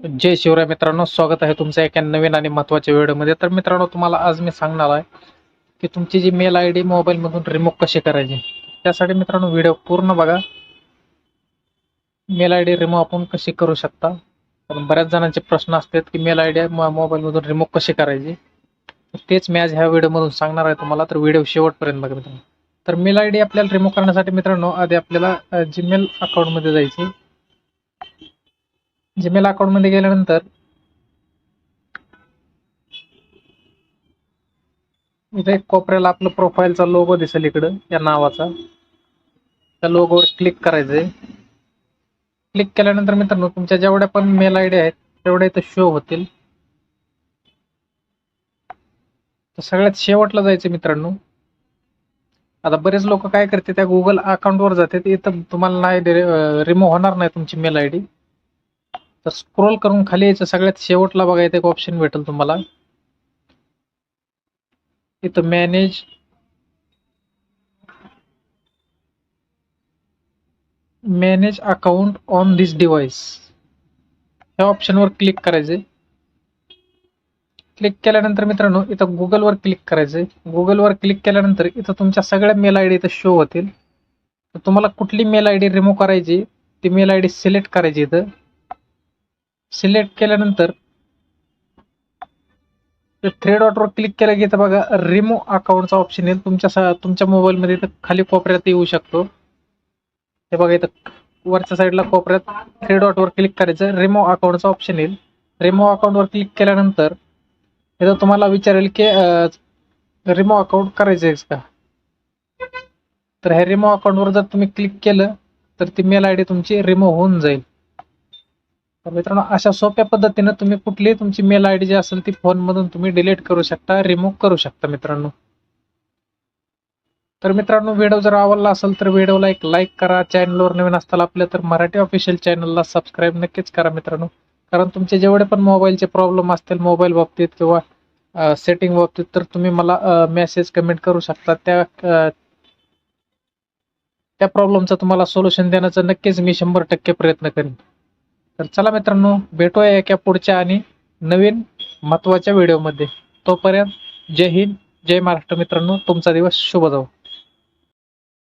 जय शिवराय मित्रांनो, स्वागत आहे तुमचं एका नवीन आणि महत्त्वाच्या व्हिडिओमध्ये. तर मित्रांनो, तुम्हाला आज मी सांगणार आहे की तुमची जी मेल आय डी मोबाईलमधून रिमूव्ह कशी करायची. त्यासाठी मित्रांनो व्हिडिओ पूर्ण बघा. मेल आय डी रिमूव्ह आपण कशी करू शकता. कारण बऱ्याच जणांचे प्रश्न असतात की मेल आय डी मोबाईलमधून रिमूव्ह कशी करायची. तेच मी आज ह्या व्हिडिओमधून सांगणार आहे तुम्हाला. तर व्हिडिओ शेवटपर्यंत बघा मित्रांनो. तर मेल आय डी आपल्याला रिमूव्ह करण्यासाठी मित्रांनो आधी आपल्याला जीमेल अकाउंटमध्ये जायचे. जीमेल अकाउंटमध्ये गेल्यानंतर इथे एक कोपऱ्याला आपलं प्रोफाईलचा लोगो दिसेल इकडं या नावाचा. त्या लोगोवर क्लिक करायचंय. क्लिक केल्यानंतर मित्रांनो तुमच्या जेवढ्या पण मेल आय डी आहेत तेवढ्या इथं शो होतील. तर सगळ्यात शेवटला जायचं मित्रांनो. आता बरेच लोक काय करते, त्या गुगल अकाउंटवर जाते, इथं तुम्हाला नाही रिमूव्ह होणार नाही तुमची मेल आय डी. तर स्क्रोल करून खाली यायचं. सगळ्यात शेवटला बघा इथे एक ऑप्शन भेटेल तुम्हाला. इथं manage account on this device या ऑप्शनवर क्लिक करायचे. क्लिक केल्यानंतर मित्रांनो इथं गुगलवर क्लिक करायचंय. गुगलवर क्लिक केल्यानंतर इथं तुमच्या सगळ्या मेल आय डी इथं शो होतील. तर तुम्हाला कुठली मेल आय डी रिमूव्ह करायची ती मेल आय डी सिलेक्ट करायची. इथं सिलेक्ट केल्यानंतर थ्री डॉटवर क्लिक केलं की इथं बघा रिमूव्ह अकाउंटचा ऑप्शन येईल. तुमच्या मोबाईलमध्ये इथं खाली कोपऱ्यात येऊ शकतो. हे बघा इथं वरच्या साईडला कोपऱ्यात थ्री डॉटवर क्लिक करायचं. रिमूव्ह अकाउंटचा ऑप्शन येईल. रिमूव्ह अकाउंटवर क्लिक केल्यानंतर इथं तुम्हाला विचारेल की रिमूव्ह अकाउंट करायचं आहे का. तर ह्या रिमूव्ह अकाउंटवर जर तुम्ही क्लिक केलं तर ती मेल आय डी तुमची रिमूव्ह होऊन जाईल. तर मित्रांनो अशा सोप्या पद्धतीनं तुम्ही कुठलीही तुमची मेल आय डी जी असेल ती फोनमधून तुम्ही डिलीट करू शकता, रिमूव्ह करू शकता मित्रांनो. तर मित्रांनो व्हिडिओ जर आवडला असेल तर व्हिडिओला एक लाईक करा. चॅनलवर नवीन असताल आपल्या तर मराठी ऑफिशियल चॅनलला सबस्क्राईब नक्कीच करा मित्रांनो. कारण तुमचे जेवढे पण मोबाईलचे प्रॉब्लेम असतील मोबाईल बाबतीत किंवा सेटिंग बाबतीत, तर तुम्ही मला मेसेज कमेंट करू शकता. त्या प्रॉब्लेमचं तुम्हाला सोल्युशन देण्याचं नक्कीच मी 100% प्रयत्न करेन. तर चला मित्रांनो, भेटूया एका पुढच्या आणि नवीन महत्त्वाच्या व्हिडिओमध्ये. तोपर्यंत जय हिंद, जय महाराष्ट्र मित्रांनो. तुमचा दिवस शुभ जाओ.